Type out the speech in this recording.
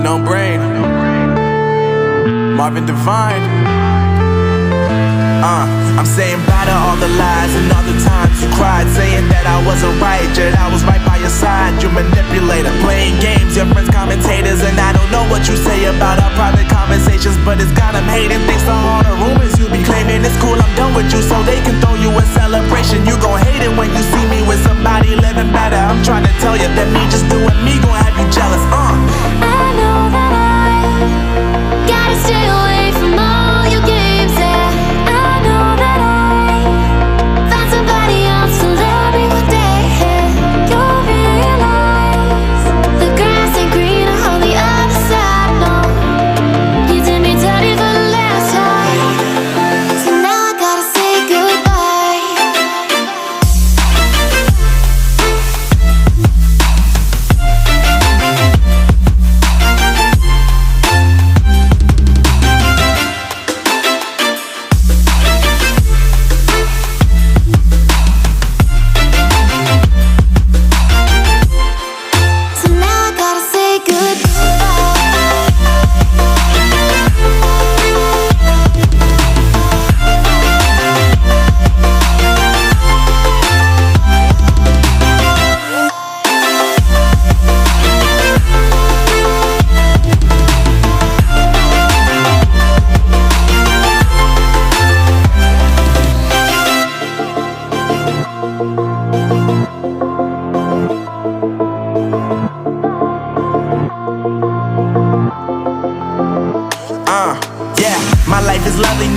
No brain. Marvin Divine. I'm saying bye to all the lies and all the times you cried, saying that I wasn't right, yet I was right by your side. You manipulator, playing games, your friends commentators, and I don't know what you say about our private conversations, but it's got them hating. Thanks to all the rumors you be claiming. It's cool, I'm done with you, so they can throw you a celebration. You gon' hate it when you see me with somebody living better. I'm trying to tell you that me just doing me gon' have you jealous. I know that I gotta stay away from all your games, yeah. I know that I found somebody else to love me one day, yeah. You'll realize the grass ain't greener on the other side, no. You did me dirty for the last time, so now I gotta say goodbye. So now I gotta say Yeah, my life is lovely now.